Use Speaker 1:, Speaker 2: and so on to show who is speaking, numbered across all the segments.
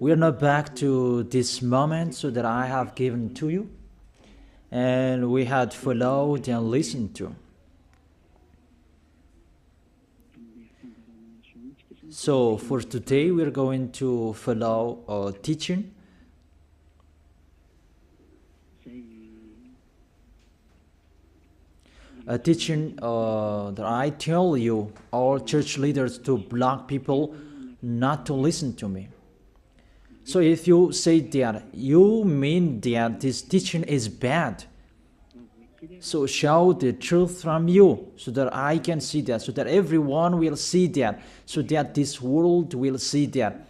Speaker 1: We are now back to this moment so that I have given to you, and we had followed and listened to. So for today, we're going to follow a teaching. A teaching that I tell you, all church leaders, to block people not to listen to me. So if you say that, you mean that this teaching is bad. So show the truth from you, so that I can see that, so that everyone will see that, so that this world will see that.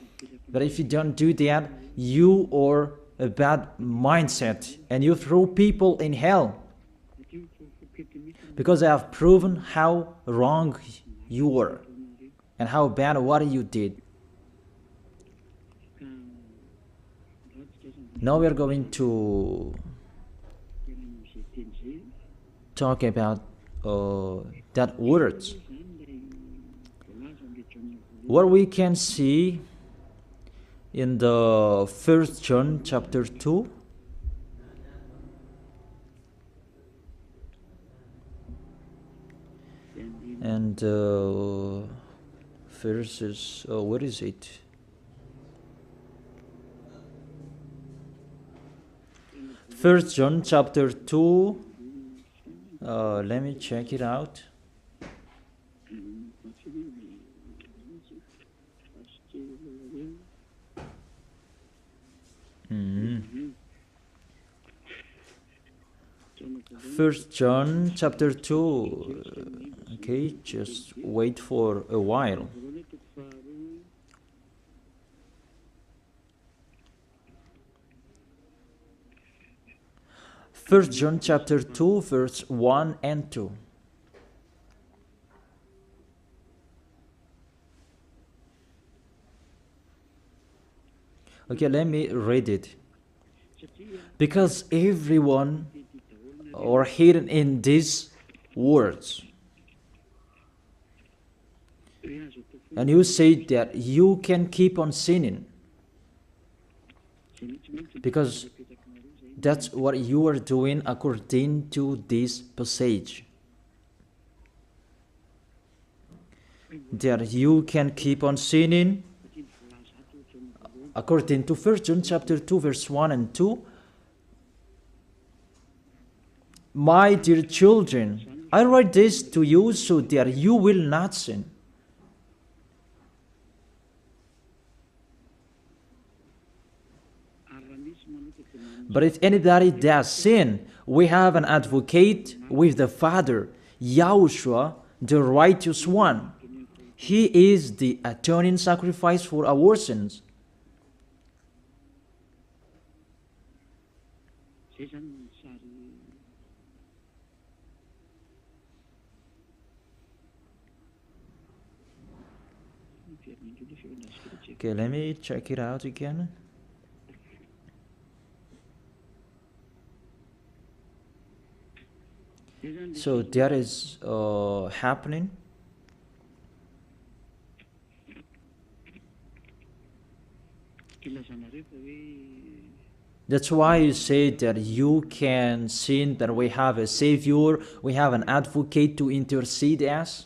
Speaker 1: But if you don't do that, you are a bad mindset, and you throw people in hell. Because I have proven how wrong you were, and how bad what you did. Now we are going to talk about that words. What we can see in the 1 John chapter 2. And verses, what is it? First John chapter 2. Let me check it out. First John chapter 2. Okay, just wait for a while. First John chapter 2, verse 1 and 2. Okay, let me read it. Because everyone are hidden in these words. And you say that you can keep on sinning, because that's what you are doing according to this passage. That you can keep on sinning according to 1 John chapter 2, verse 1 and 2. My dear children, I write this to you so that you will not sin. But if anybody does sin, we have an advocate with the Father, YAHOSHUAH, the righteous one. He is the atoning sacrifice for our sins. Okay, let me check it out again. So that is happening. That's why you say that you can sin, that we have a Savior, we have an advocate to intercede us.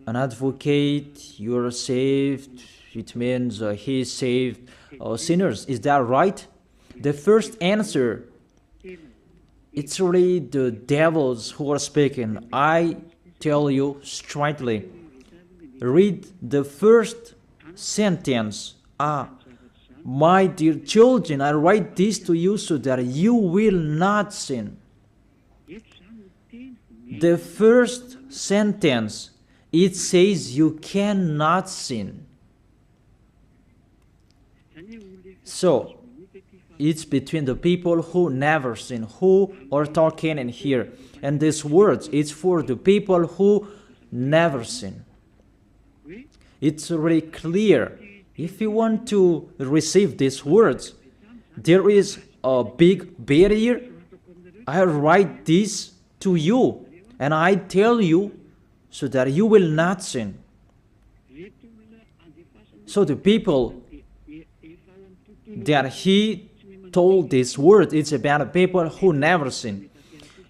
Speaker 1: An advocate, you're saved, it means he saved sinners. Is that right? The first answer, it's really the devils who are speaking. I tell you straightly, read the first sentence. My dear children, I write this to you so that you will not sin. The first sentence, it says you cannot sin. So, it's between the people who never sin, who are talking in here. And these words, it's for the people who never sin. It's really clear. If you want to receive these words, there is a big barrier. I write this to you, and I tell you so that you will not sin. So the people that he told this word, it's about the people who never sin.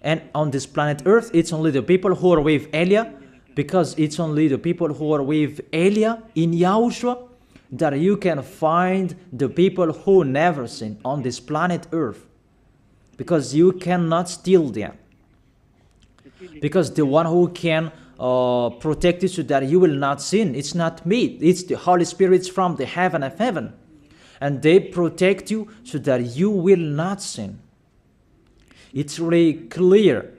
Speaker 1: And on this planet Earth, it's only the people who are with Elia, because it's only the people who are with Elia in Yahushua that you can find the people who never sin on this planet Earth. Because you cannot steal them. Because the one who can protect you so that you will not sin, it's not me, it's the Holy Spirit from the heaven of heaven. And they protect you so that you will not sin. It's really clear.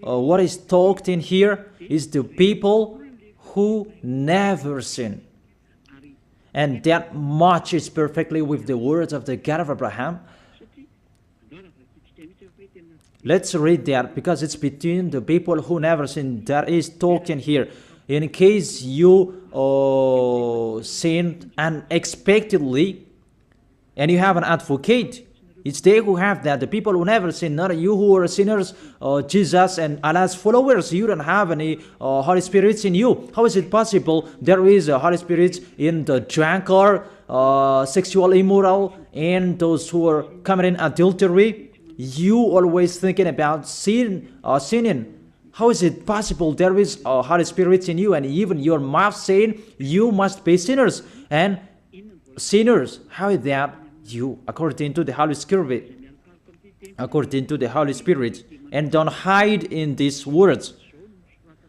Speaker 1: What is talked in here is the people who never sin. And that matches perfectly with the words of the God of Abraham. Let's read that, because it's between the people who never sin that is talked in here. In case you sinned unexpectedly and you have an advocate, it's they who have that, the people who never sin, not you who are sinners, Jesus and Allah's followers. You don't have any Holy Spirits in you. How is it possible there is a Holy Spirit in the drunkard, sexual immoral, and those who are committing adultery? You always thinking about sinning. How is it possible there is a Holy Spirit in you, and even your mouth saying you must be sinners? And sinners, how is that? You, according to the Holy Spirit, and don't hide in these words,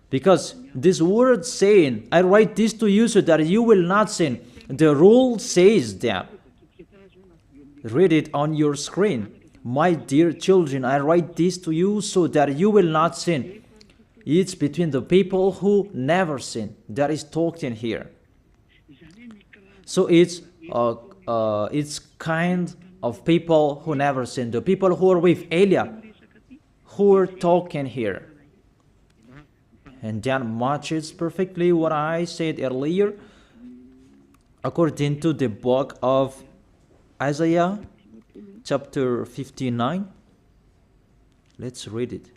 Speaker 1: because these words saying, I write this to you so that you will not sin. The rule says that. Read it on your screen. My dear children, I write this to you so that you will not sin. It's between the people who never sin that is talked in here. So it's kind of people who never sin, the people who are with Elia, who are talking here. And that matches perfectly what I said earlier, according to the book of Isaiah, chapter 59. Let's read it.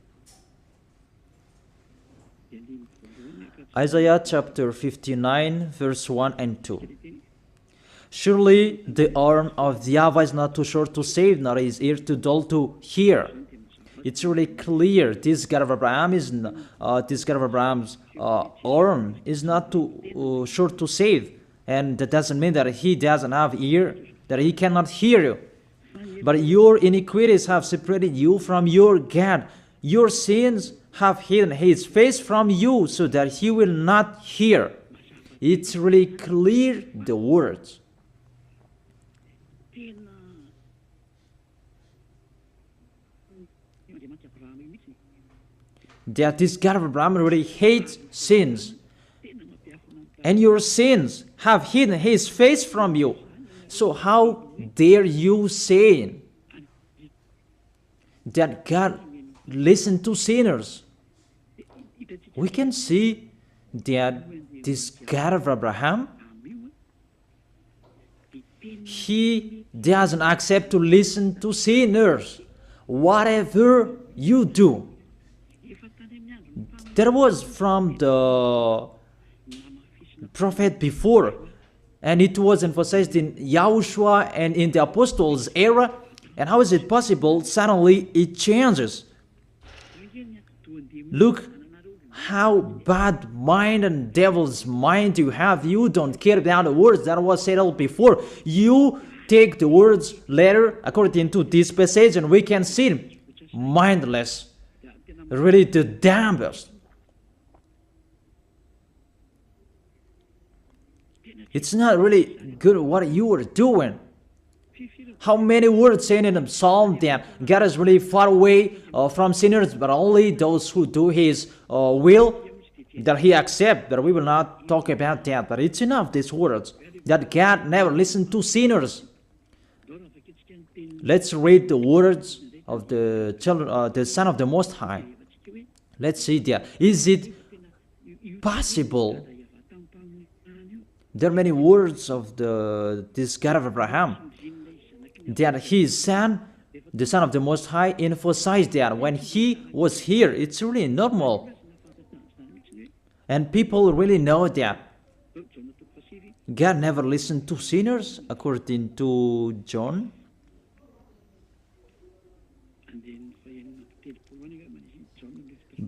Speaker 1: Isaiah chapter 59, verse 1 and 2. Surely the arm of YAHVAH is not too short to save, nor his ear too dull to hear. It's really clear. This God of Abraham is Abraham's arm is not too short to save, and that doesn't mean that he doesn't have ear, that he cannot hear you. But your iniquities have separated you from your God. Your sins have hidden his face from you so that he will not hear. It's really clear, the words. That this God of Abraham really hates sins. And your sins have hidden his face from you. So how dare you say that God listens to sinners? We can see that this God of Abraham, he doesn't accept to listen to sinners. Whatever you do. There was from the prophet before, and it was emphasized in YAHOSHUAH and in the apostles' era. And how is it possible suddenly it changes? Look how bad mind and devil's mind you have. You don't care about the words that was said before. You take the words later according to this passage, and we can see mindless, really the damnedest. It's not really good what you are doing. How many words saying in the Psalm that God is really far away from sinners, but only those who do His will, that He accepts. But we will not talk about that. But it's enough, these words, that God never listened to sinners. Let's read the words of the children, the Son of the Most High. Let's see that. Is it possible? There are many words of this God of Abraham that his son, the Son of the Most High, emphasized that when he was here. It's really normal. And people really know that. God never listened to sinners, according to John.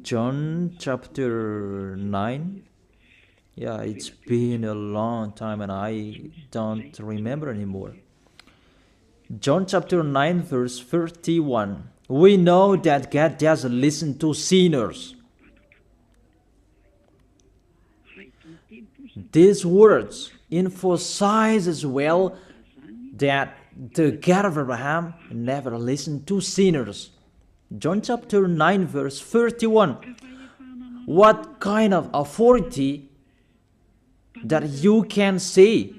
Speaker 1: John chapter 9. Yeah, it's been a long time and I don't remember anymore. John chapter 9 verse 31. We know that God doesn't listen to sinners. These words emphasize as well that the God of Abraham never listened to sinners. John chapter 9 verse 31. What kind of authority that you can say,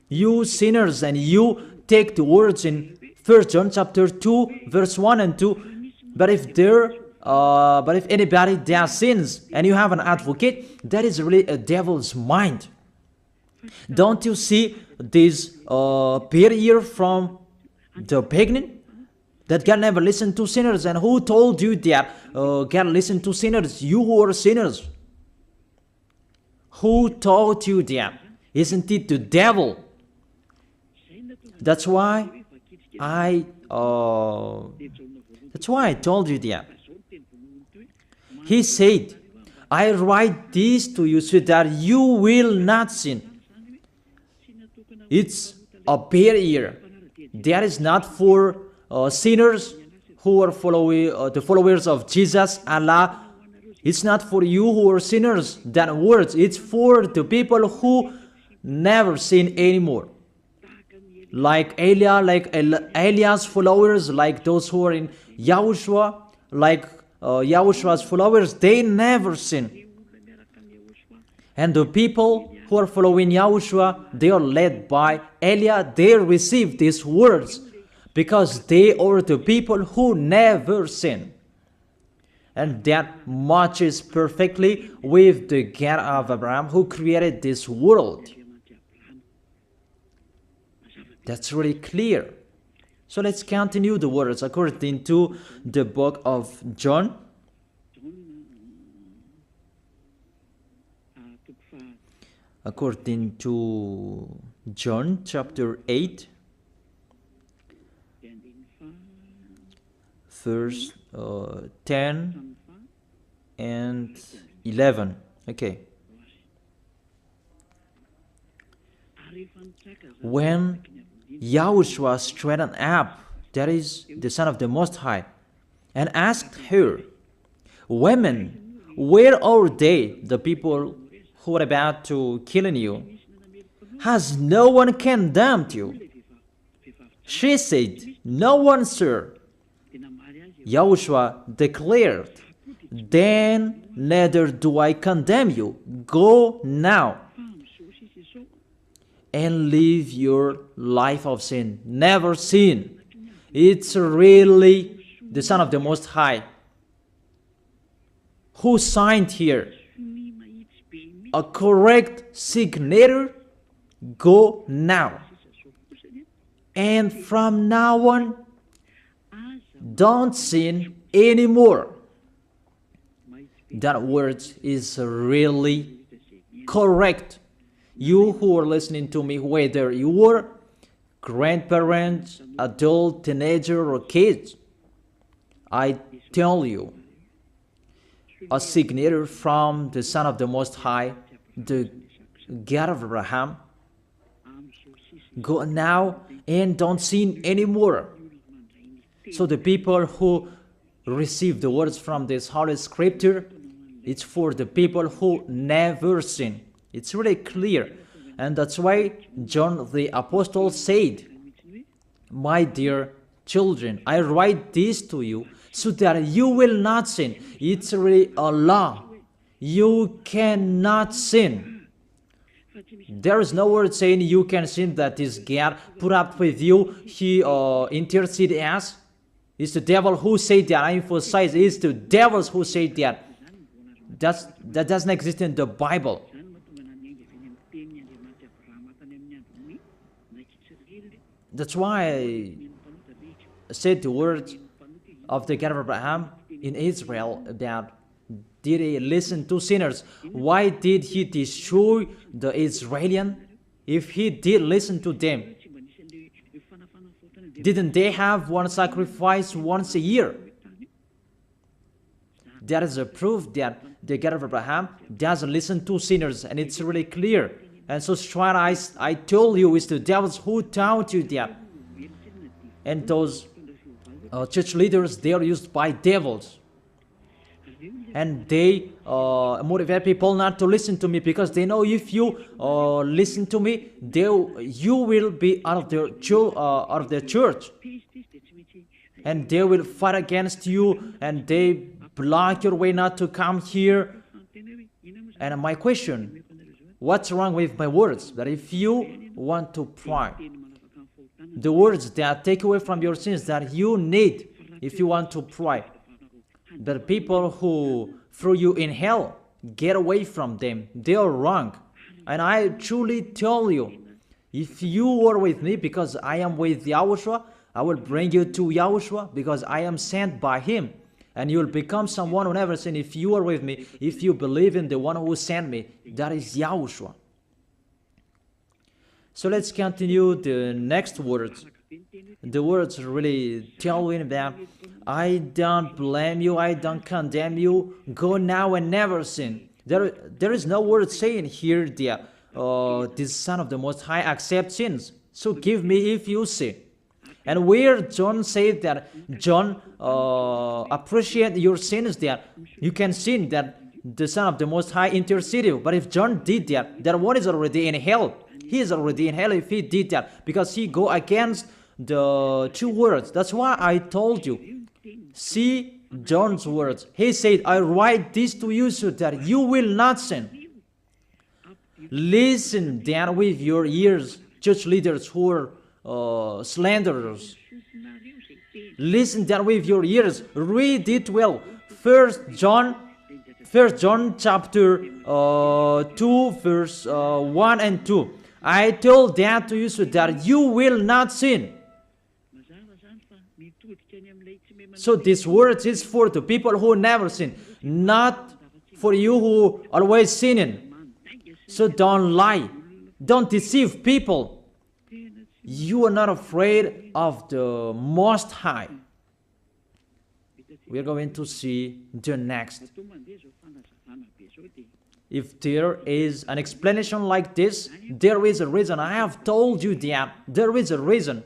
Speaker 1: you sinners, and you take the words in 1 John chapter 2 verse 1 and 2. But if anybody does sins and you have an advocate, that is really a devil's mind. Don't you see this barrier from the beginning? That God never listened to sinners. And who told you that God listened to sinners? You who are sinners. Who told you that? Isn't it the devil? That's why I told you that. He said, I write this to you so that you will not sin. It's a barrier. That is not for sinners who are the followers of Jesus, Allah. It's not for you who are sinners, that words. It's for the people who never sin anymore. Like Elias followers, like those who are in YAHOSHUAH, like YAHOSHUAH's followers, they never sin. And the people who are following YAHOSHUAH, they are led by Eliah. They receive these words because they are the people who never sin. And that matches perfectly with the God of Abraham who created this world. That's really clear. So let's continue the words according to the book of John. According to John chapter 8, verse 10 and 11. Okay. When YAHOSHUAH straightened up, that is the Son of the Most High, and asked her, Women, where are they, the people who are about to kill you? Has no one condemned you? She said, No one, sir. YAHOSHUAH declared, Then neither do I condemn you. Go now and live your life of sin. Never sin. It's really the Son of the Most High who signed here. A correct signature. Go now. And from now on, don't sin anymore. That word is really correct. You who are listening to me, whether you are grandparents, adult, teenager, or kids, I tell you, a signature from the Son of the Most High, the God of Abraham. Go now and don't sin anymore. So the people who receive the words from this Holy Scripture, it's for the people who never sin. It's really clear. And that's why John the Apostle said, My dear children, I write this to you so that you will not sin. It's really a law. You cannot sin. There is no word saying you can sin that is God put up with you. He intercede us. It's the devil who said that. I emphasize, it's the devils who say that. That doesn't exist in the Bible. That's why I said the words of the God of Abraham in Israel about did he listen to sinners? Why did he destroy the Israelites? If he did listen to them, didn't they have one sacrifice once a year? That is a proof that the God of Abraham doesn't listen to sinners, and it's really clear. And so straight I told you, it's the devils who taught you that. And those church leaders, they are used by devils. And they motivate people not to listen to me, because they know if you listen to me, you will be out of their church. And they will fight against you, and they block your way not to come here. And my question, what's wrong with my words? That if you want to pray, the words that take away from your sins that you need if you want to pray, the people who threw you in hell, get away from them. They are wrong. And I truly tell you, if you are with me, because I am with YAHOSHUAH, I will bring you to YAHOSHUAH, because I am sent by him. And you will become someone who never sinned if you are with me, if you believe in the one who sent me. That is YAHOSHUAH. So let's continue the next words. The words really tell him that I don't blame you, I don't condemn you, go now and never sin. There is no word saying here that this Son of the Most High accepts sins. So give me if you sin. And where John said that John appreciate your sins, that you can sin, that the Son of the Most High intercede you. But if John did that one is already in hell. He is already in hell if he did that, because he go against the two words. That's why I told you. See John's words. He said, I write this to you so that you will not sin. Listen then with your ears, church leaders who are slanderers. Listen then with your ears. Read it well. First John chapter 2 verse 1 and 2. I told that to you so that you will not sin. So this word is for the people who never sin, not for you who always sinning. So don't lie. Don't deceive people. You are not afraid of the Most High. We are going to see the next. If there is an explanation like this, there is a reason. I have told you that there is a reason.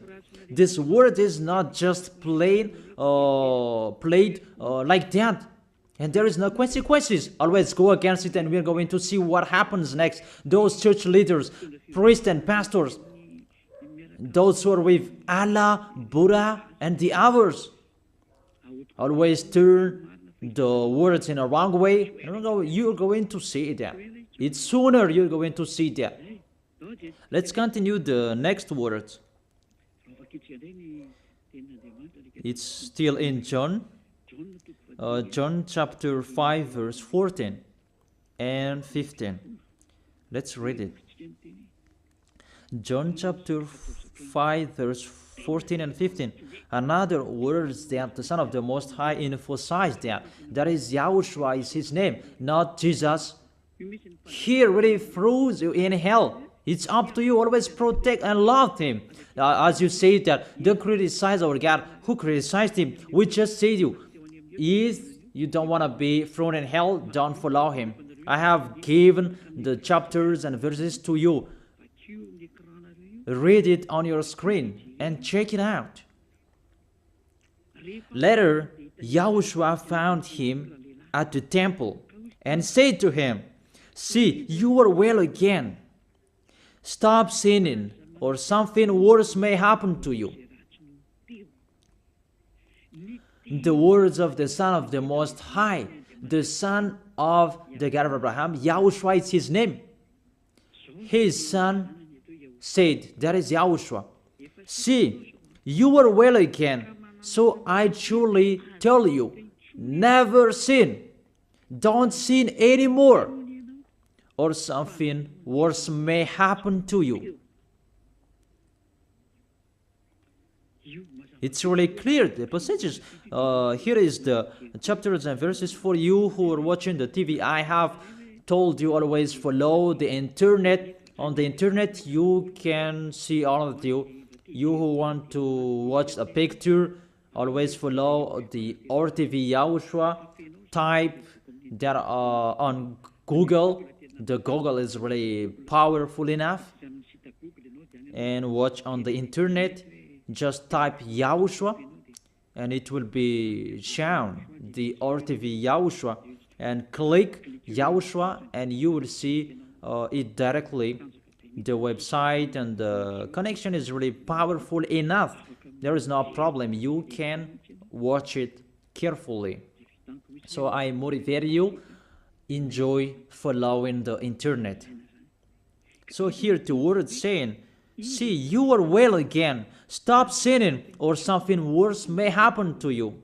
Speaker 1: This word is not just played like that. And there is no consequences. Always go against it, and we are going to see what happens next. Those church leaders, priests and pastors, those who are with Allah, Buddha, and the others, always turn the words in a wrong way. You're going to see that. It's sooner you're going to see that. Let's continue the next words. It's still in John. John chapter 5 verse 14 and 15. Let's read it. John chapter 5 verse 14 and 15. Another words that the Son of the Most High emphasized that is YAHOSHUAH is his name, not Jesus. He really throws you in hell. It's up to you. Always protect and love him. As you say that, don't criticize our God. Who criticized him? We just say you. If you don't want to be thrown in hell, don't follow him. I have given the chapters and verses to you. Read it on your screen and check it out. Later, YAHOSHUAH found him at the temple and said to him, see, you are well again. Stop sinning, or something worse may happen to you. The words of the Son of the Most High, the Son of the God of Abraham, YAHOSHUAH is his name. His son said, that is YAHOSHUAH, see, you are well again. So I truly tell you, never sin. Don't sin anymore, or something worse may happen to you. It's really clear, the passages. Here is the chapters and verses. For you who are watching the TV, I have told you always follow the internet. On the internet, you can see all of you. You who want to watch a picture, always follow the RTV YAHOSHUAH. Type that on Google. The Google is really powerful enough. And watch on the internet. Just type YAHOSHUAH and it will be shown the RTV YAHOSHUAH, and click YAHOSHUAH and you will see it directly, the website, and the connection is really powerful enough. There is no problem, you can watch it carefully. So I motivate you, enjoy following the internet. So here the word saying, see, you are well again. Stop sinning, or something worse may happen to you.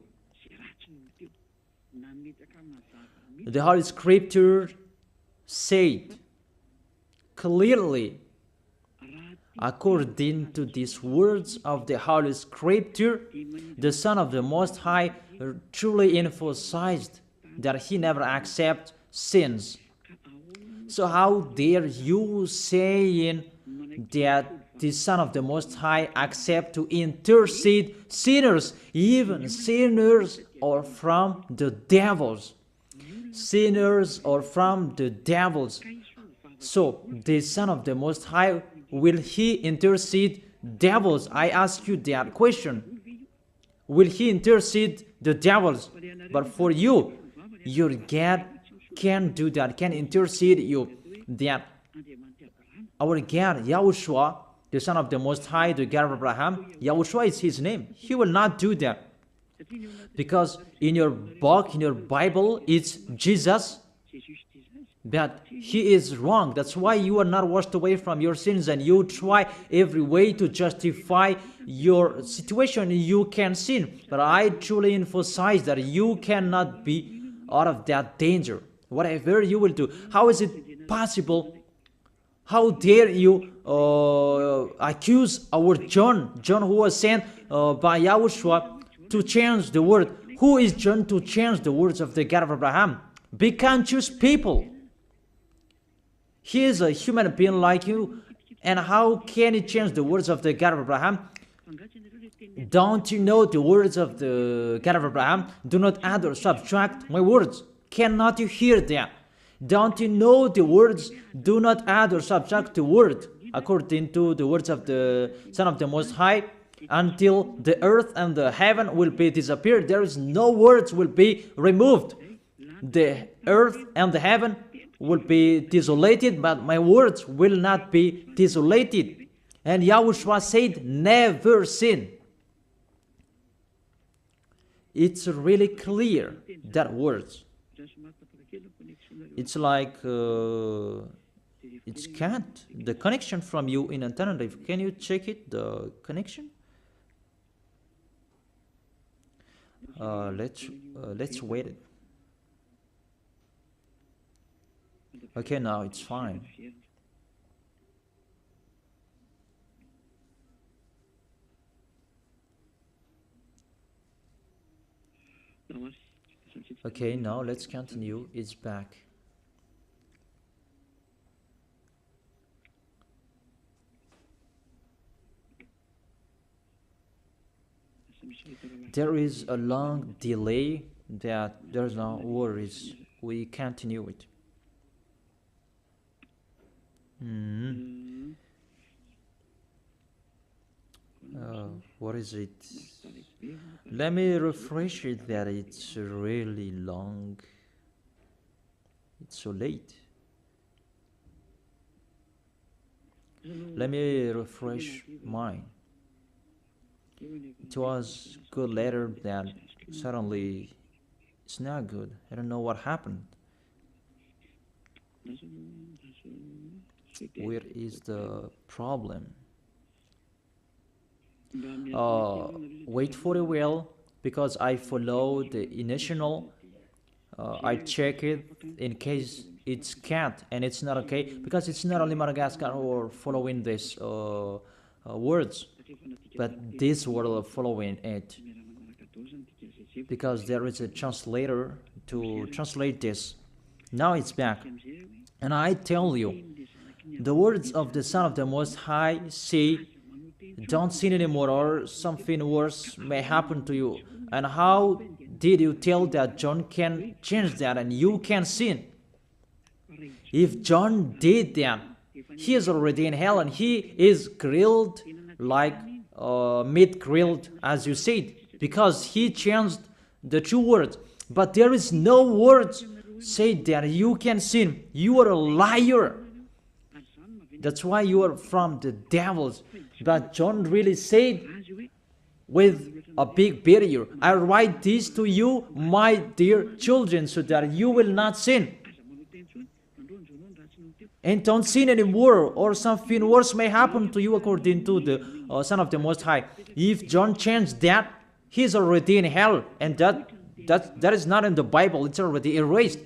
Speaker 1: The Holy Scripture said clearly, according to these words of the Holy Scripture, the Son of the Most High truly emphasized that he never accepts sins. So how dare you saying that the Son of the Most High accept to intercede sinners, even sinners or from the devils. Sinners or from the devils. So the Son of the Most High, will he intercede devils? I ask you that question. Will he intercede the devils? But for you, your God can do that, can intercede you. That our God, YAHOSHUAH, the Son of the Most High, the God of Abraham, YAHOSHUAH is his name. He will not do that. Because in your book, in your Bible, it's Jesus. But he is wrong. That's why you are not washed away from your sins and you try every way to justify your situation. You can sin. But I truly emphasize that you cannot be out of that danger. Whatever you will do. How is it possible? How dare you accuse our John who was sent by YAHOSHUAH to change the word? Who is John to change the words of the God of Abraham? Be conscious people. He is a human being like you, and how can he change the words of the God of Abraham? Don't you know the words of the God of Abraham? Do not add or subtract my words. Cannot you hear that? Don't you know the words? Do not add or subtract the word, according to the words of the Son of the Most High, until the earth and the heaven will be disappeared. There is no words will be removed. The earth and the heaven will be desolated, but my words will not be desolated. And YAHOSHUAH said, never sin. It's really clear, that words. It's like it's can't. The connection from you in alternative. Can you check it? The connection. Let's wait it. Okay, now it's fine. Okay, now let's continue. It's back. There is a long delay, that there's no worries. We continue it. What is it? Let me refresh it, that it's really long. It's so late. Let me refresh mine. It was good later, that suddenly it's not good. I don't know what happened. Where is the problem? Wait for a while, because I follow the initial. I check it in case it's can't, and it's not okay, because it's not only Madagascar who are following these words. but this will follow in it, because there is a translator to translate this. Now it's back. And I tell you, the words of the Son of the Most High say, don't sin anymore, or something worse may happen to you. And how did you tell that John can change that and you can sin? If John did that, he is already in hell, and he is grilled like meat grilled, as you said, because he changed the true words. But there is no words say that you can sin. You are a liar. That's why you are from the devils. But John really said with a big barrier, I write this to you, my dear children, so that you will not sin. And don't sin anymore, or something worse may happen to you, according to the Son of the Most High. If John changed that, he's already in hell, and that is not in the Bible. It's already erased.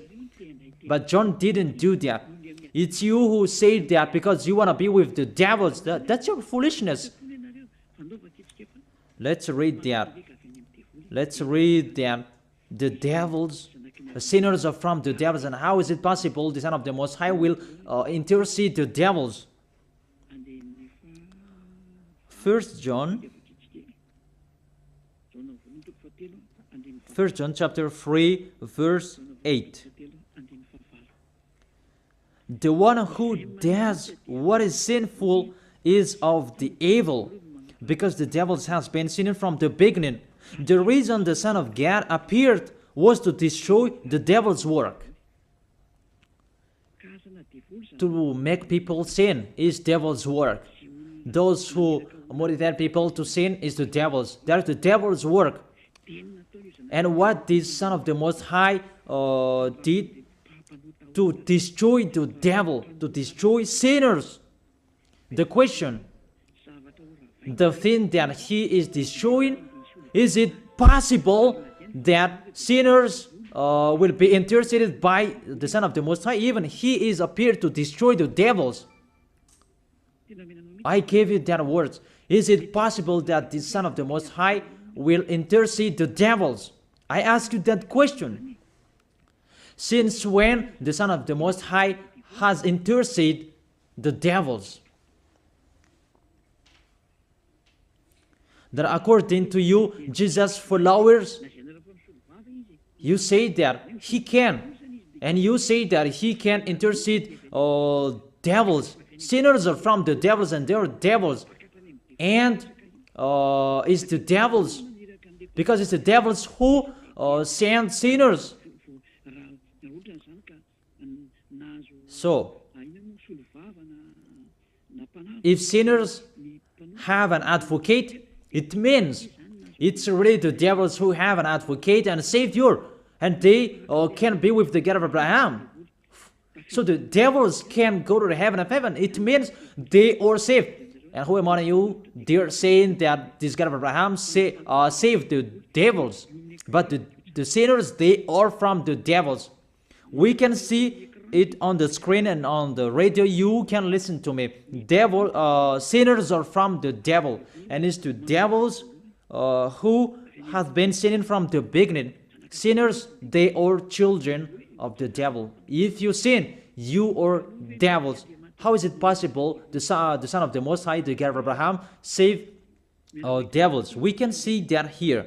Speaker 1: But John didn't do that. It's you who say that because you want to be with the devils. That's your foolishness. Let's read that. Let's read that. The devils, the sinners are from the devils. And how is it possible the Son of the Most High will intercede the devils? 1 John chapter 3, verse 8. The one who does what is sinful is of the evil, because the devils has been sinning from the beginning. The reason the Son of God appeared was to destroy the devil's work. To make people sin is devil's work. Those who motivate people to sin is the devil's. That's the devil's work. And what this Son of the Most High did to destroy the devil, to destroy sinners. The question, the thing that he is destroying, is it possible that sinners will be interceded by the Son of the Most High? Even he is appeared to destroy the devils. I gave you that words. Is it possible that the Son of the Most High will intercede the devils? I ask you that question. Since when the Son of the Most High has interceded the devils? That according to you, Jesus' followers, you say that he can, and you say that he can intercede devils. Sinners are from the devils, and they are devils. And it's the devils, because it's the devils who send sinners. So, if sinners have an advocate, it means it's really the devils who have an advocate and a savior, and they can be with the God of Abraham. So the devils can go to the heaven of heaven. It means they are saved. And who among you, they're saying that this God of Abraham saved the devils. But the sinners, they are from the devils. We can see it on the screen and on the radio. You can listen to me. Sinners are from the devil, and it's the devils who have been sinning from the beginning. Sinners, they are children of the devil. If you sin, you are devils. How is it possible the Son of the Most High, the God of Abraham, save devils? We can see that here,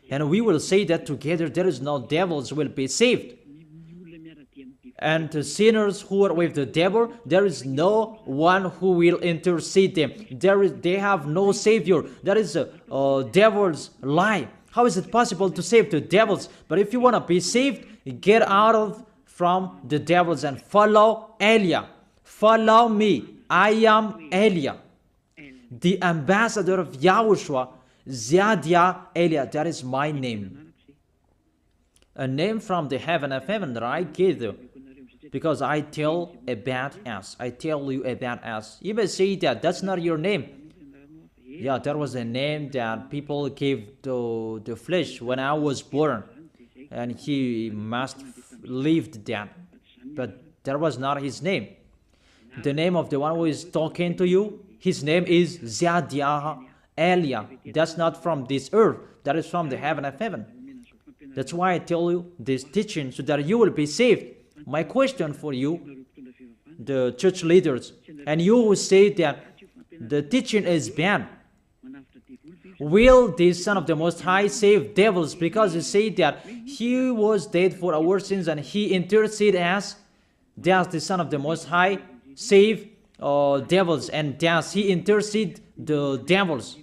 Speaker 1: and we will say that together. There is no devils will be saved. And the sinners who are with the devil, there is no one who will intercede them. They have no savior. That is a devil's lie. How is it possible to save the devils? But if you want to be saved, get out from the devils and follow Elia. Follow me. I am Elia, the ambassador of YAHOSHUAH, Ziadia Elia. That is my name. A name from the heaven of heaven that I gave you. Because I tell about us. I tell you about us. You may say that that's not your name. Yeah, that was a name that people gave to the flesh when I was born. And he must lived that. But that was not his name. The name of the one who is talking to you, His name is Zadiah Elia. That's not from this earth. That is from the heaven of heaven. That's why I tell you this teaching, so that you will be saved. My question for you, the church leaders, and you who say that the teaching is bad, will the Son of the Most High save devils? Because you say that He was dead for our sins and He interceded as, does the Son of the Most High save devils, and does He intercede the devils?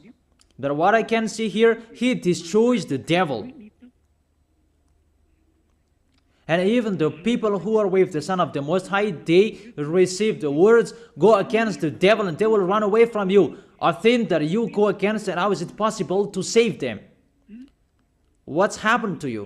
Speaker 1: But what I can see here, He destroys the devil. And even the people who are with the Son of the Most High, they receive the words, go against the devil and they will run away from you. A thing that you go against, and how is it possible to save them? What's happened to you?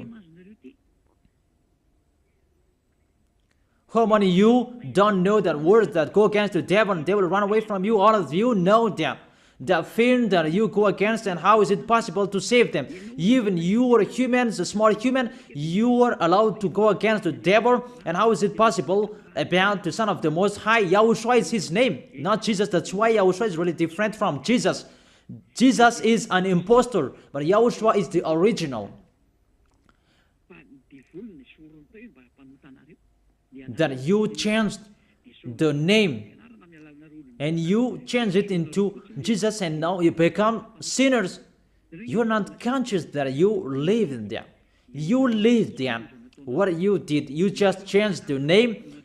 Speaker 1: How many of you don't know that words that go against the devil and they will run away from you? All of you know that. The thing that you go against, and how is it possible to save them? Even you are humans, a small human, you are allowed to go against the devil, and how is it possible about the Son of the Most High? YAHOSHUAH is His name, not Jesus. That's why YAHOSHUAH is really different from Jesus. Jesus is an impostor, but YAHOSHUAH is the original. That you changed the name and you change it into Jesus, and now you become sinners. You're not conscious that you live in them. You live them. What you did, you just changed the name.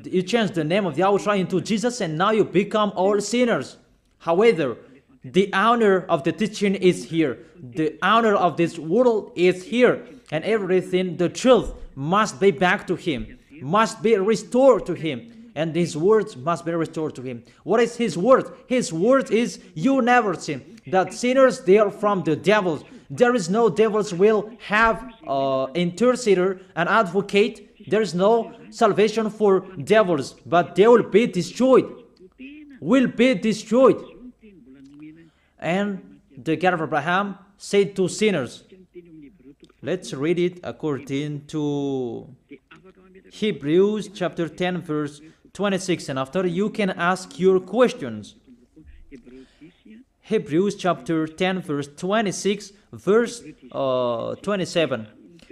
Speaker 1: You changed the name of YAHOSHUAH into Jesus, and now you become all sinners. However, the honor of the teaching is here. The honor of this world is here. And everything, the truth, must be back to Him, must be restored to Him. And His words must be restored to Him. What is His word? His word is, you never sin. That sinners, they are from the devils. There is no devils will have intercessor, an advocate. There is no salvation for devils, but they will be destroyed. Will be destroyed. And the God of Abraham said to sinners. Let's read it according to Hebrews chapter 10 verse 26, and after you can ask your questions. Hebrews chapter 10 verse 26 verse 27.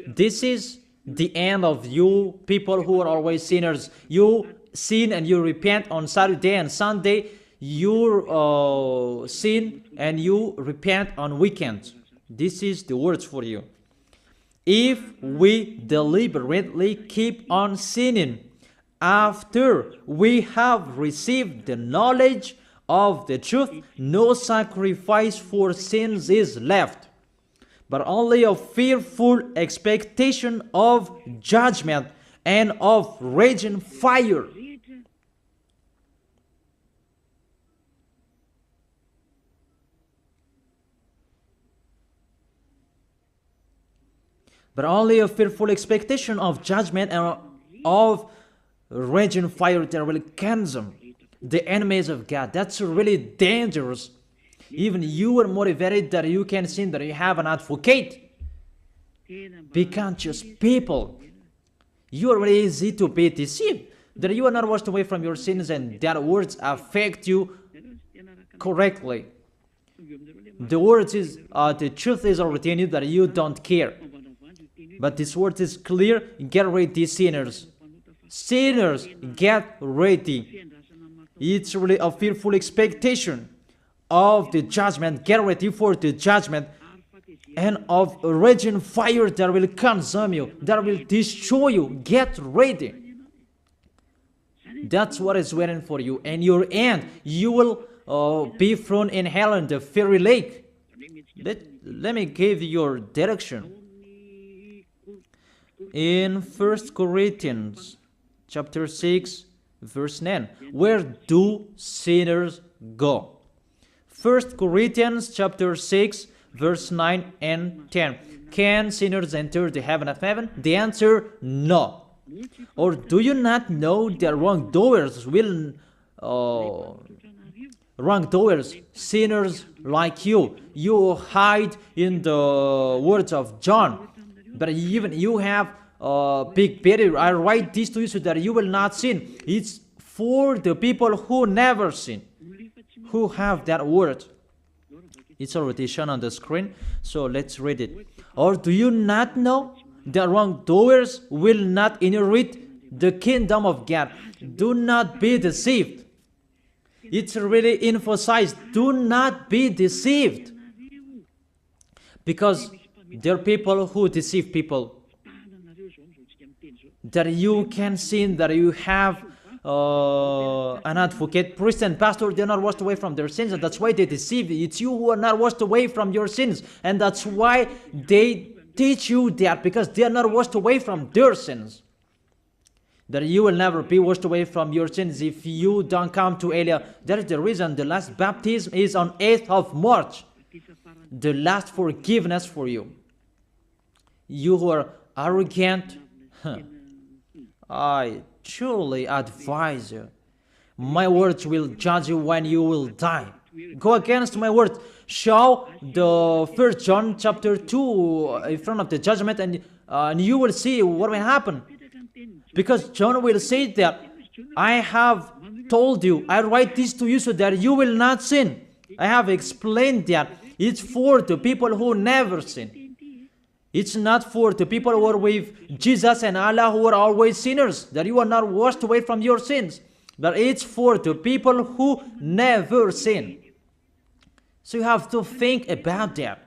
Speaker 1: This is the end of you people who are always sinners. You sin and you repent on Saturday and Sunday. You sin and you repent on weekends. This is the words for you. If we deliberately keep on sinning after we have received the knowledge of the truth, no sacrifice for sins is left, but only a fearful expectation of judgment and of raging fire. But only a fearful expectation of judgment and of raging fire that will consume the enemies of God. That's really dangerous. Even you are motivated that you can sin, that you have an advocate. Be conscious, people. You are really easy to be deceived. That you are not washed away from your sins and that words affect you correctly. The words is, the truth is already in you that you don't care. But this word is clear. Get ready, sinners. Sinners, get ready. It's really a fearful expectation of the judgment. Get ready for the judgment and of a raging fire that will consume you, that will destroy you. Get ready. That's what is waiting for you. And your end, you will be thrown in hell in the fiery lake. Let me give you your direction. In 1 Corinthians chapter 6 verse 9, where do sinners go? 1 Corinthians chapter 6 verse 9 and 10. Can sinners enter the heaven of heaven? The answer, no. Or do you not know that wrongdoers will wrongdoers, sinners like you hide in the words of John, but even you have big better. I write this to you so that you will not sin. It's for the people who never sin, who have that word. It's already shown on the screen, so let's read it. Or do you not know that wrongdoers will not inherit the kingdom of God? Do not be deceived. It's really emphasized, do not be deceived. Because there are people who deceive people. That you can sin, that you have an advocate, priest and pastor, they're not washed away from their sins, and that's why they deceive you. It's you who are not washed away from your sins, and that's why they teach you that, because they are not washed away from their sins. That you will never be washed away from your sins if you don't come to Elia. That is the reason the last baptism is on 8th of March. The last forgiveness for you. You who are arrogant, I truly advise you. My words will judge you when you will die. Go against my words. Show the 1 John chapter 2 in front of the judgment, and you will see what will happen. Because John will say that, I have told you, I write this to you so that you will not sin. I have explained that. It's for the people who never sin. It's not for the people who are with Jesus and Allah who are always sinners, that you are not washed away from your sins. But it's for the people who never sin. So you have to think about that.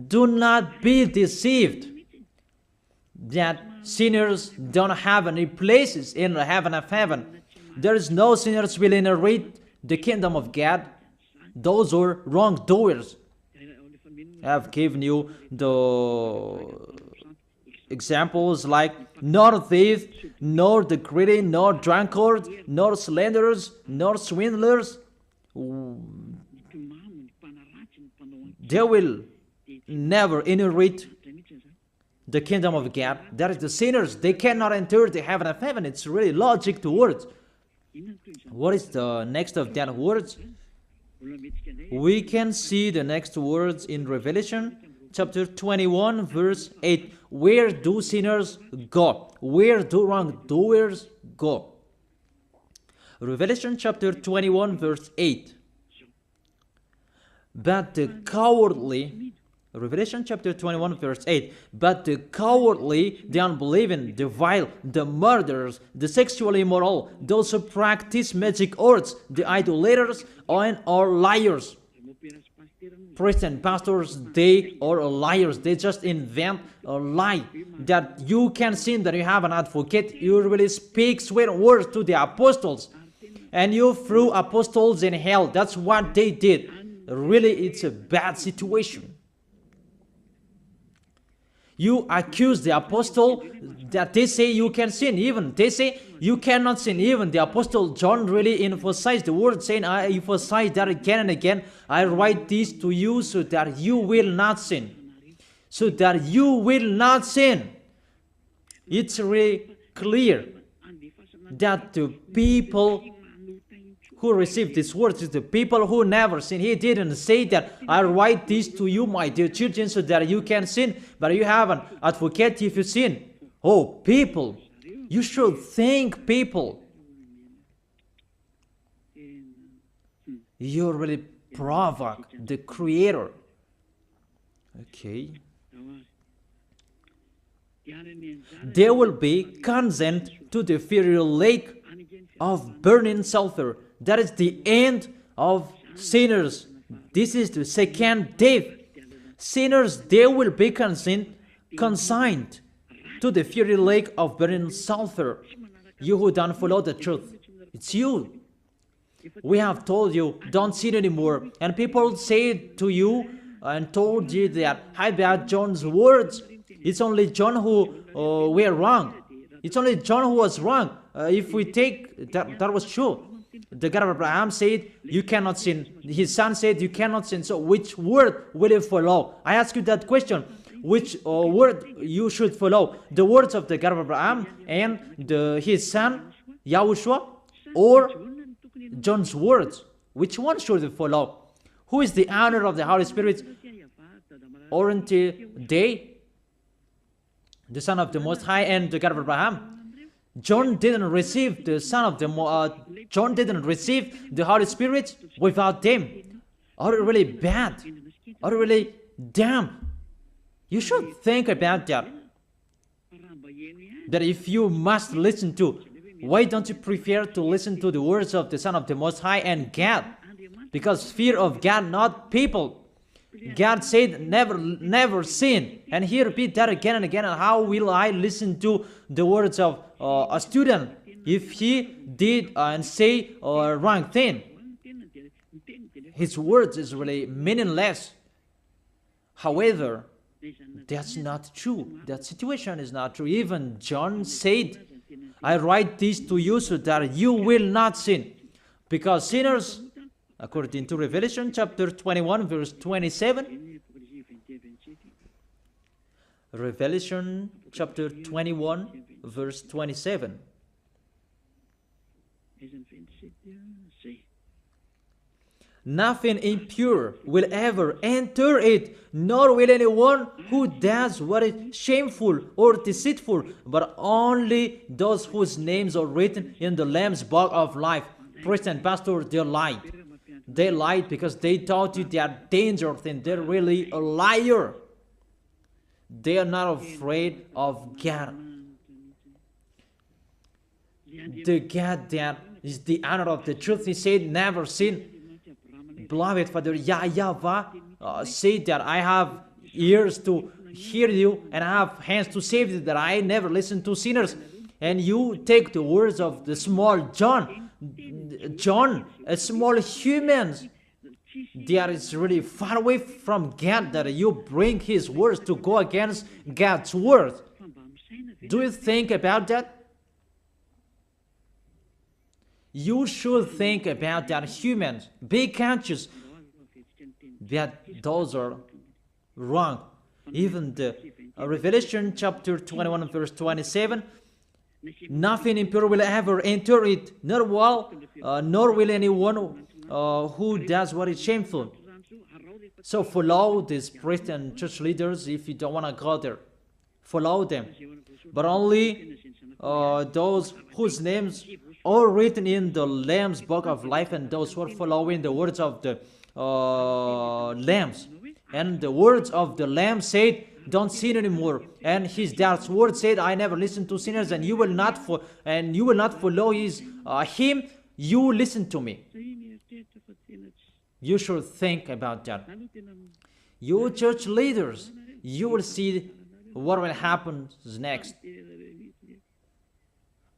Speaker 1: Do not be deceived that sinners don't have any places in the heaven of heaven. There is no sinners will inherit the kingdom of God. Those are wrongdoers. I have given you the examples like nor thief, nor the greedy, nor drunkard, nor slanderers, nor swindlers. They will never inherit the kingdom of God. That is the sinners. They cannot enter the heaven of heaven. It's really logic to words. What is the next of that words? We can see the next words in Revelation chapter 21 verse 8. Where do sinners go? Where do wrongdoers go? Revelation chapter 21 verse 8. But the cowardly, Revelation chapter 21 verse 8. But the cowardly, the unbelieving, the vile, the murderers, the sexually immoral, those who practice magic arts, the idolaters, and are liars. Priests and pastors, they are liars. They just invent a lie that you can sin, that you have an advocate. You really speak sweet words to the apostles, and you threw apostles in hell. That's what they did. Really, it's a bad situation. You accuse the apostle that they say you can sin. Even they say you cannot sin. Even the apostle John really emphasized the word, saying, I emphasize that again and again. I write this to you so that you will not sin. So that you will not sin. It's really clear that the people who received these words is the people who never sin. He didn't say that I write this to you, my dear children, so that you can sin, but you have an advocate if you sin. Oh, people, you should think, people. You really provoke the Creator. Okay. They will be condemned to the fiery lake of burning sulfur. That is the end of sinners. This is the second death. Sinners, they will be consigned to the fiery lake of burning sulfur. You who don't follow the truth, it's you. We have told you, don't sin anymore. And people say to you and told you that, how about John's words? It's only John who were wrong. It's only John who was wrong. If we take that was true. The God of Abraham said, you cannot sin. His son said, you cannot sin. So which word will you follow? I ask you that question. Which word you should follow? The words of the God of Abraham and his son, YAHOSHUAH, or John's words? Which one should you follow? Who is the honor of the Holy Spirit? Aren't they the Son of the Most High and the God of Abraham? John didn't receive the Son of the John didn't receive the Holy Spirit without them. Are you really bad? Are you really damn? You should think about that. That if you must listen to, why don't you prefer to listen to the words of the Son of the Most High and God? Because fear of God, not people. God said, never sin. And he repeat that again and again. And how will I listen to the words of a student if he did and say a wrong thing? His words is really meaningless. However, that's not true. That situation is not true. Even John said, I write this to you so that you will not sin. Because sinners, according to Revelation chapter 21, verse 27, Revelation chapter 21, verse 27. Nothing impure will ever enter it, nor will anyone who does what is shameful or deceitful, but only those whose names are written in the Lamb's book of life. Priest and pastor, they lied. They lied because they taught you they are dangerous and they're really a liar. They are not afraid of God. The God that is the honor of the truth, he said, never sin. Beloved Father, YAHVAH said that I have ears to hear you and I have hands to save you, that I never listen to sinners. And you take the words of the small John, a small human, that is really far away from God, that you bring his words to go against God's word. Do you think about that? You should think about that, humans. Be conscious that those are wrong. Even the Revelation chapter 21 verse 27, nothing impure will ever enter it, nor will anyone who does what is shameful. So follow these priests and church leaders if you don't want to go there. Follow them. But only those whose names are written in the Lamb's book of life, and those who are following the words of the Lambs. And the words of the Lamb said, don't sin anymore. And his dad's word said, I never listen to sinners, and you will not follow him. You listen to me. You should think about that. You church leaders, you will see what will happen next.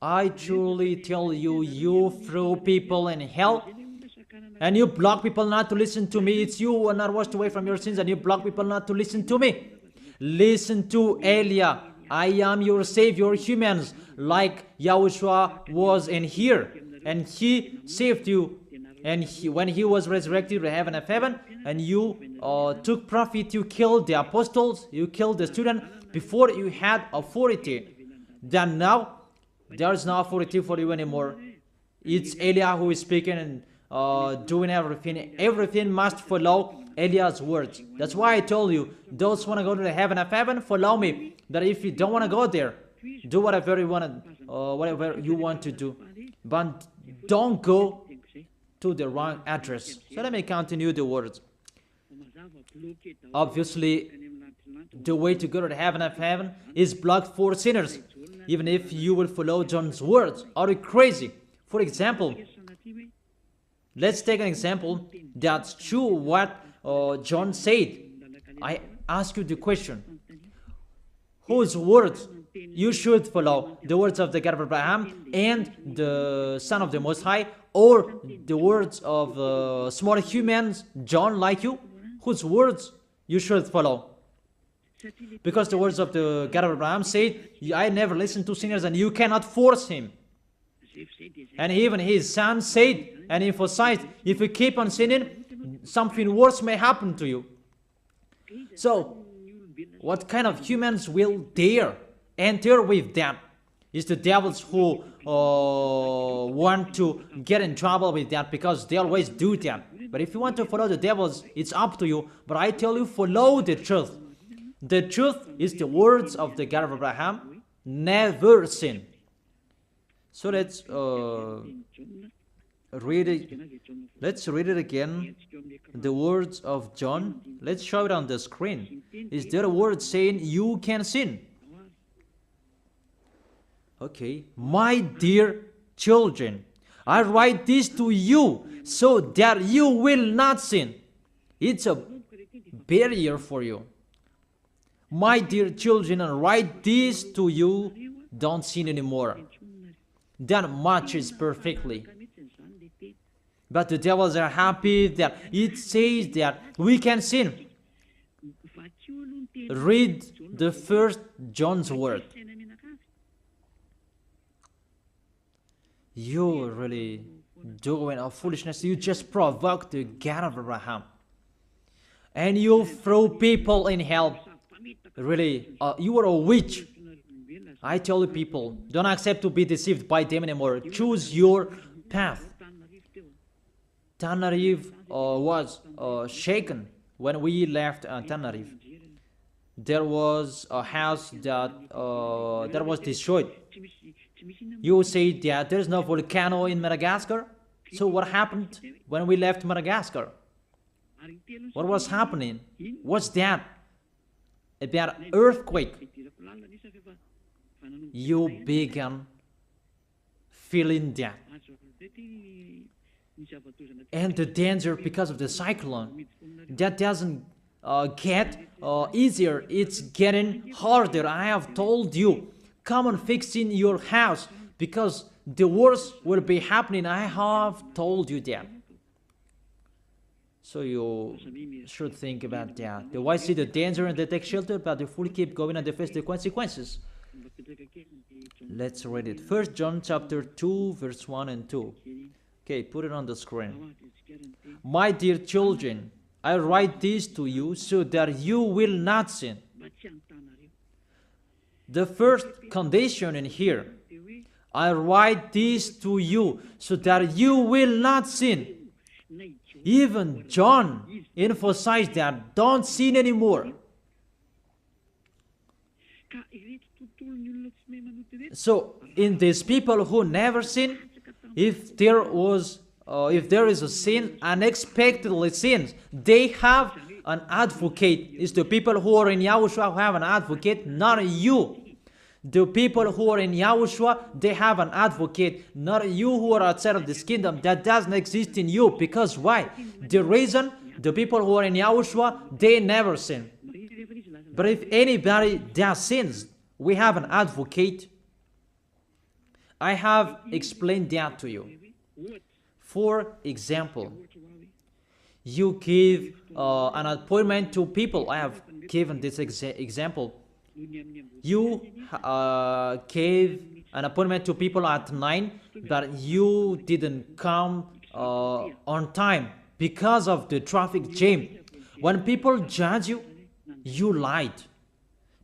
Speaker 1: I truly tell you, you throw people in hell, and you block people not to listen to me. It's you who are not washed away from your sins, and you block people not to listen to me. Listen to Elia. I am your savior, humans, like Yahushua was in here, and he saved you. And when he was resurrected to heaven of heaven, and you took profit, you killed the apostles, you killed the student before you had authority. Then now, there is no authority for you anymore. It's Elia who is speaking and doing everything. Everything must follow Elia's words. That's why I told you, those who want to go to the heaven of heaven, follow me. That if you don't want to go there, do whatever you want to do. But don't go to the wrong address. So let me continue the words. Obviously, the way to go to the heaven of heaven is blocked for sinners. Even if you will follow John's words. Are you crazy? For example, let's take an example that's true what John said. I ask you the question. Whose words you should follow? The words of the God of Abraham and the Son of the Most High, or the words of small humans, John like you? Whose words you should follow? Because the words of the God of Abraham said, I never listen to sinners, and you cannot force him. And even his son said and emphasized, if you keep on sinning, something worse may happen to you. So, what kind of humans will dare enter with them? It's the devils who want to get in trouble with that, because they always do that. But if you want to follow the devils, it's up to you. But I tell you, follow the truth. The truth is the words of the God of Abraham, never sin. So read it. Let's read it again. The words of John. Let's show it on the screen. Is there a word saying you can sin? Okay. My dear children, I write this to you so that you will not sin. It's a barrier for you. My dear children, I write this to you. Don't sin anymore. That matches perfectly. But the devils are happy that it says that we can sin. Read the first John's word. You're really doing a foolishness. You just provoke the God of Abraham. And you throw people in hell. Really, you are a witch. I tell you people, don't accept to be deceived by them anymore. Choose your path. Tanariv was shaken when we left Tanariv. There was a house that was destroyed. You say that there is no volcano in Madagascar. So what happened when we left Madagascar? What was happening? What's that? About earthquake. You began feeling that. And the danger because of the cyclone, that doesn't get easier. It's getting harder. I have told you, come on fixing your house because the worst will be happening. I have told you that. So you should think about that. The wise see the danger and they take shelter, but the fool keep going and they face the consequences. Let's read it. 1 John chapter 2, verse 1 and 2. Okay, put it on the screen. My dear children, I write this to you so that you will not sin. The first condition in here, I write this to you so that you will not sin. Even John emphasized that, don't sin anymore. So, in these people who never sin, if there is a sin, unexpectedly sins, they have an advocate. It's the people who are in YAHOSHUAH who have an advocate, not you. The people who are in YAHOSHUAH, they have an advocate, not you who are outside of this kingdom. That doesn't exist in you. Because why? The reason, the people who are in YAHOSHUAH, they never sin. But if anybody does sins, we have an advocate. I have explained that to you. For example, you give an appointment to people. I have given this example. You gave an appointment to people at 9, but you didn't come on time because of the traffic jam. When people judge you, you lied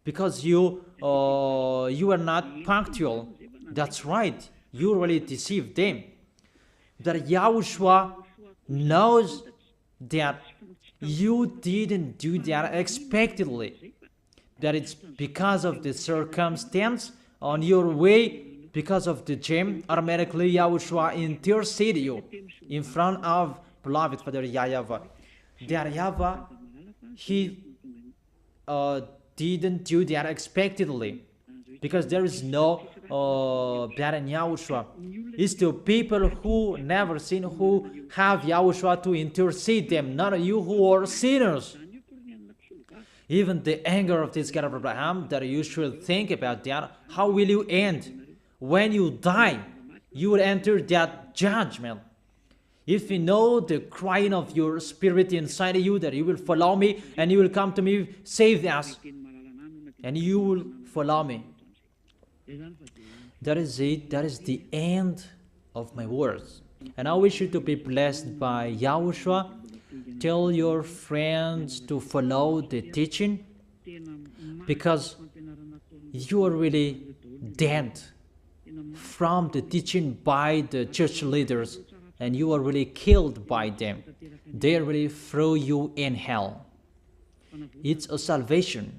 Speaker 1: because you are not punctual. That's right. You really deceived them. That YAHOSHUAH knows that you didn't do that unexpectedly. That it's because of the circumstance on your way, because of the jam, automatically YAHOSHUAH intercede you in front of beloved Father YAHVAH. That YAHVAH, he didn't do that unexpectedly, because there is no that in YAHOSHUAH. It's the people who never sin, who have YAHOSHUAH to intercede them, not you who are sinners. Even the anger of this God of Abraham, that you should think about that. How will you end? When you die, you will enter that judgment. If you know the crying of your spirit inside you, that you will follow me and you will come to me, save us, and you will follow me. That is it. That is the end of my words. And I wish you to be blessed by YAHOSHUAH. Tell your friends to follow the teaching, because you are really dead from the teaching by the church leaders, and you are really killed by them. They really throw you in hell. It's a salvation.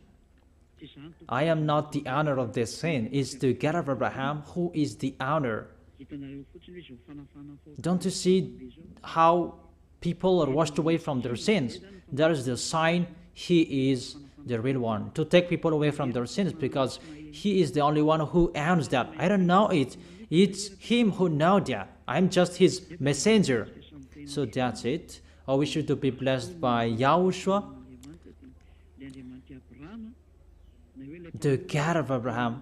Speaker 1: I am not the owner of this sin. It's the God of Abraham who is the owner. Don't you see how people are washed away from their sins? That is the sign He is the real one, to take people away from their sins, because He is the only one who owns that. I don't know it. It's Him who knows that. I'm just His messenger. So that's it. I wish you to be blessed by YAHOSHUAH, the God of Abraham.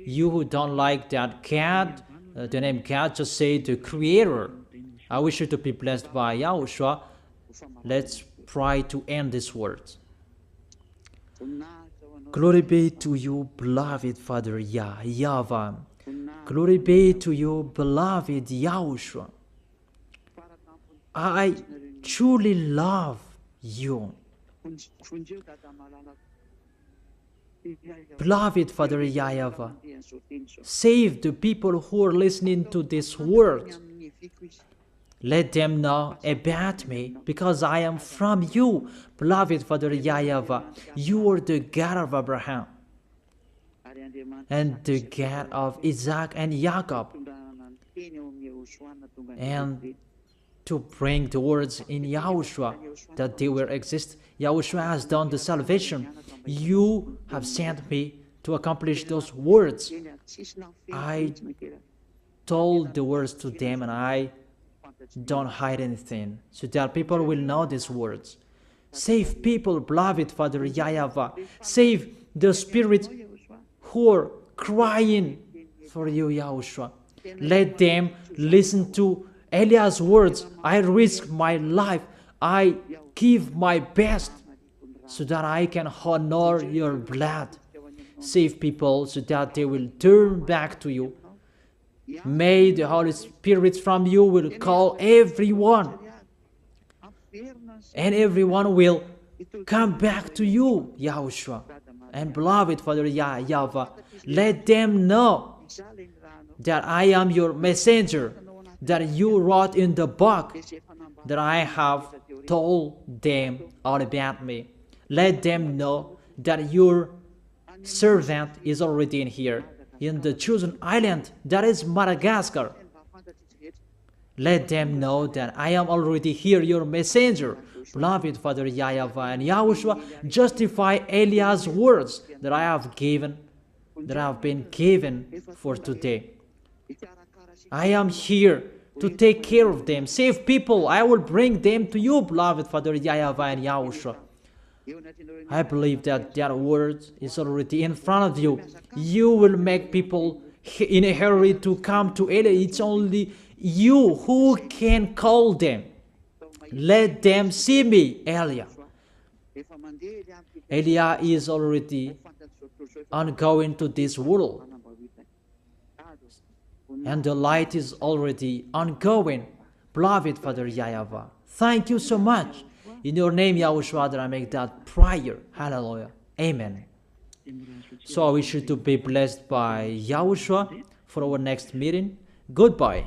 Speaker 1: You who don't like that God, the name God, just say the Creator. I wish you to be blessed by YAHOSHUAH. Let's try to end this word. Glory be to you, beloved Father YAHVAH. Glory be to you, beloved YAHOSHUAH. I truly love you. Beloved Father YAHVAH, save the people who are listening to this word. Let them know about me, because I am from you, beloved Father YAHVAH. You are the God of Abraham and the God of Isaac and Jacob. And to bring the words in YAHOSHUAH that they will exist. YAHOSHUAH has done the salvation. You have sent me to accomplish those words. I told the words to them, and I don't hide anything, so that people will know these words. Save people, beloved Father YAHVAH. Save the spirits who are crying for you, YAHOSHUAH. Let them listen to Eliah's words. I risk my life. I give my best so that I can honor your blood. Save people so that they will turn back to you. May the Holy Spirit from you will call everyone, and everyone will come back to you, YAHOSHUAH. And beloved Father YAHVAH, let them know that I am your messenger, that you wrote in the book, that I have told them all about me. Let them know that your servant is already in here, in the chosen island, that is Madagascar. Let them know that I am already here, your messenger. Beloved Father YAHVAH and YAHOSHUAH, justify Eliah's words that I have been given for today. I am here to take care of them. Save people. I will bring them to you, beloved Father YAHVAH and YAHOSHUAH. I believe that that word is already in front of you. You will make people in a hurry to come to Eliah. It's only you who can call them. Let them see me, Eliah. Eliah is already ongoing to this world, and the light is already ongoing. Beloved Father YAHVAH, thank you so much. In your name, YAHOSHUAH, that I make that prayer. Hallelujah. Amen. So I wish you to be blessed by YAHOSHUAH for our next meeting. Goodbye.